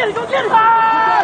it! Go get it! Ah!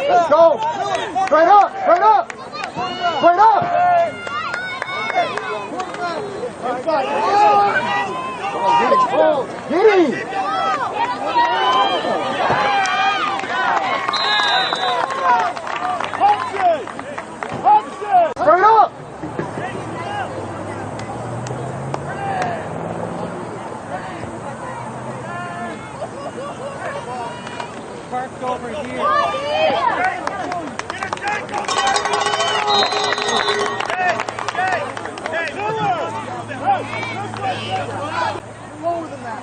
Let's go! Straight up! Straight up! Straight up! Get him! Straight up! Parked over here. Lower than that.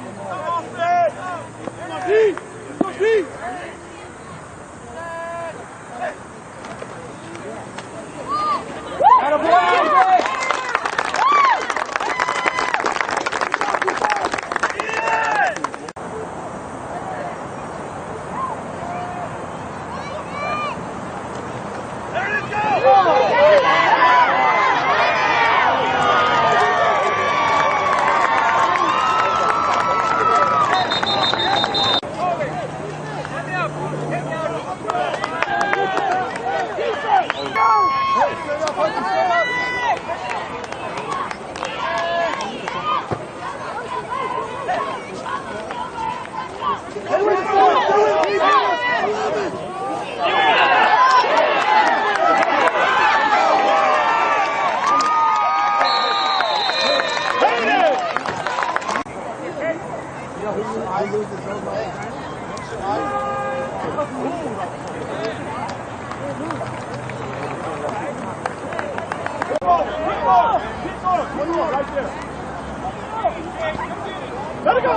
Let it go!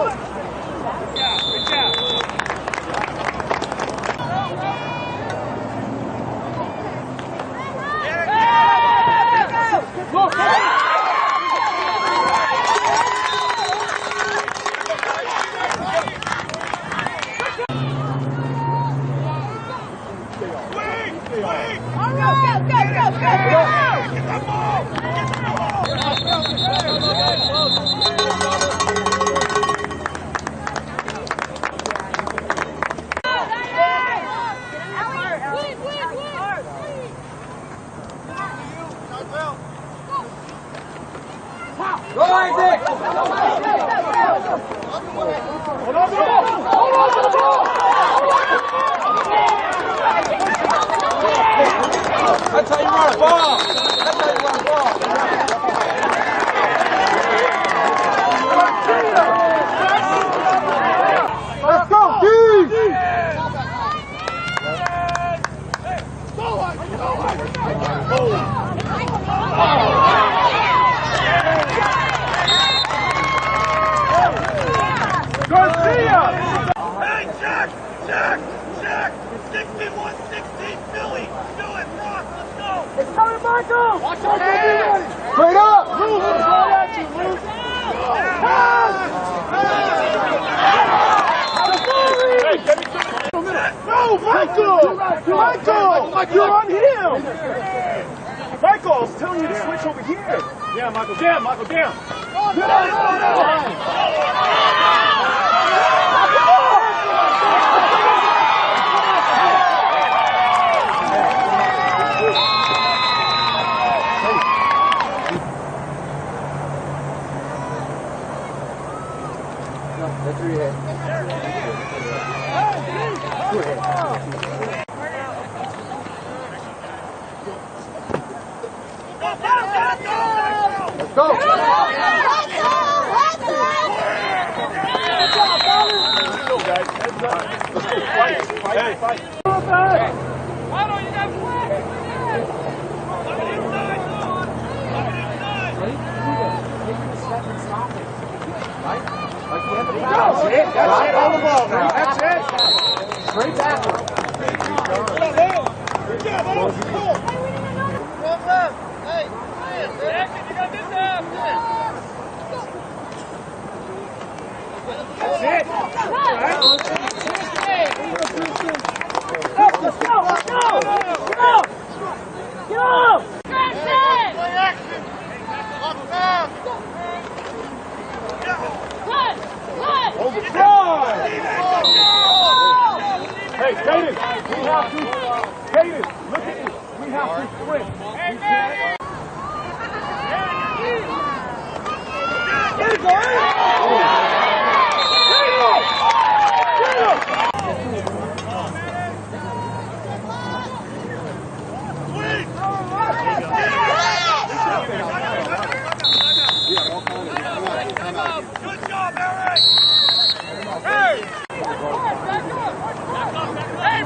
Good job. Go, Isaac! Hold on to the ball! Hold on to the ball! That's how you run a ball! That's how you run a ball! Let's go, Steve! Garcia! Hey, Jack! Jack! Jack! 61-16 Philly! Do it, Ross! Let's go! It's coming, Michael! Watch out, hey. Straight up! Luke, right at you, Luke! No, Michael! Michael! You're on him! Michael, I was telling you to switch over here! Yeah, Michael, down, Michael, down! That's your head. Your head. Let's go! Let's go, guys. Fight, fight. Otto, you got flag! That's it. That's it. On the ball now. That's it. Straight backward. That's it. Let's go! Let's go! Go! Go! Play action! Lock down! On the drive. Hey, Caden, we have to. Caden, look at this. We have to sprint. We can't. There you go. Good job, Eric! Hey! Hey,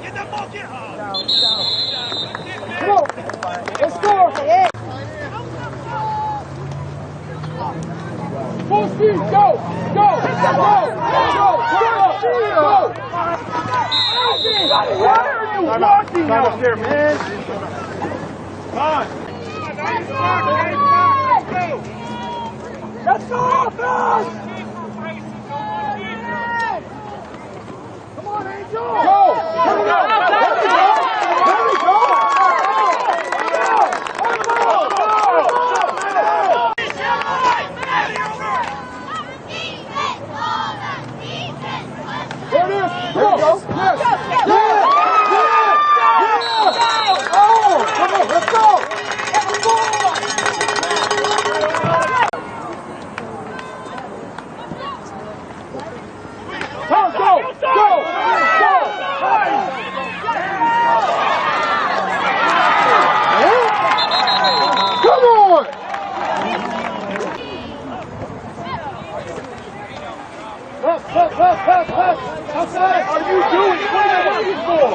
Get that ball, get her! Come on. Let's go. Full speed. Go. Go. Go. Go. Why are you walking out there, man? Come on. Let's go, offense! Come on, Angel. Go. There we go. There we go. There it is. There we go. Yes. Oh, come on. Let's go. Tom, go. Go. Go. Come on. Pass. Outside. What are you doing? What are you waiting for?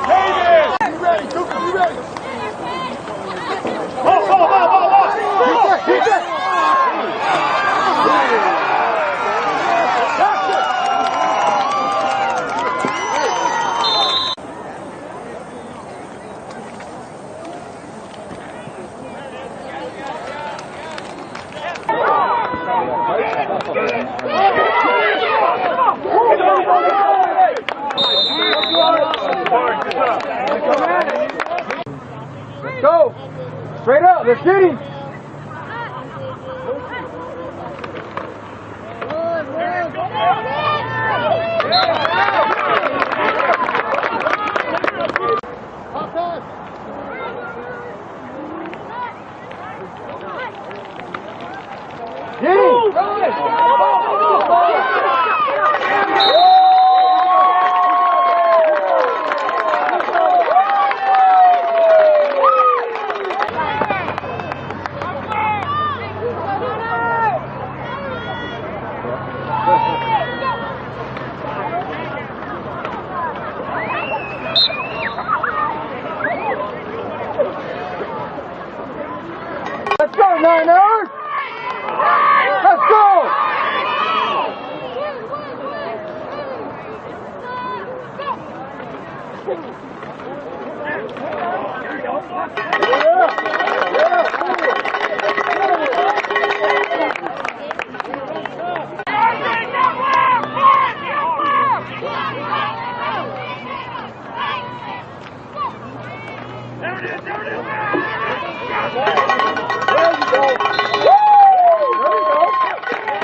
David! You ready? Duke, you ready? Ball! Keep that. Go. Straight up. Let's get him. Hot pass.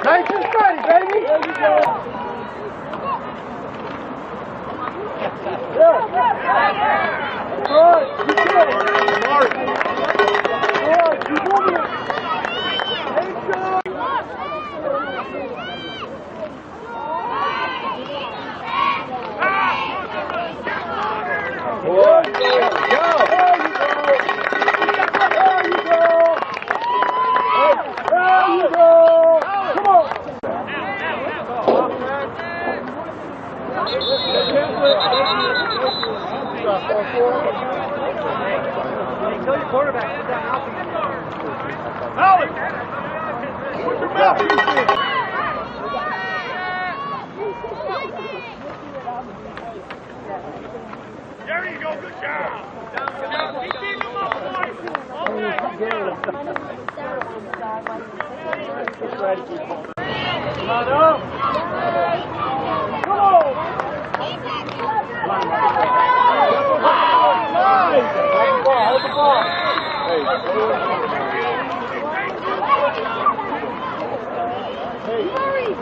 Nice and steady, baby. There you go. There you go, good job. Keep him up, boys.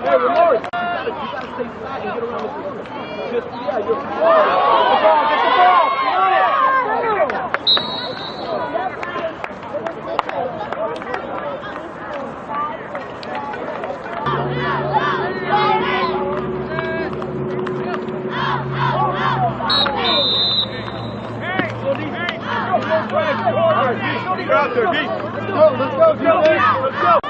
Hey, Lamar, you gotta stay flat and get around the corner. Just, yeah, you're get the ball, get the ball. Get out there, D. Let's go, let's go.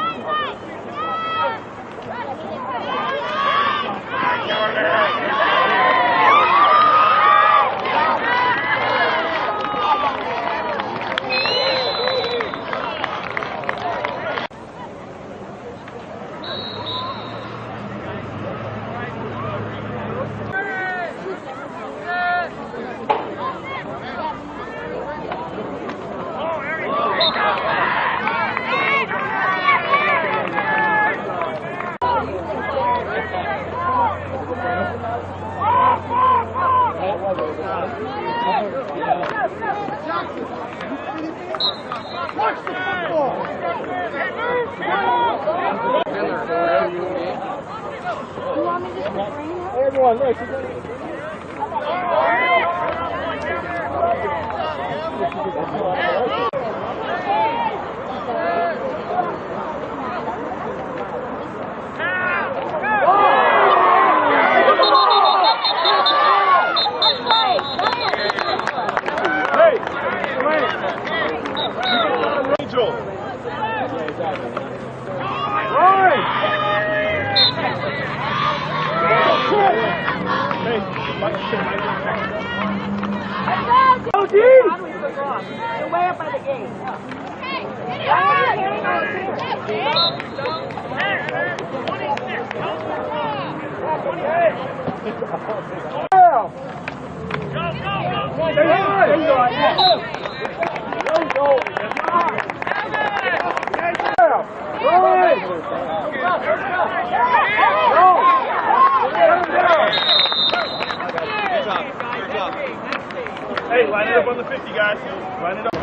Watch the football! Hey, everyone, look. Go deep! You're way up by the gate. Hey, line it up on the 50, guys. Line it up.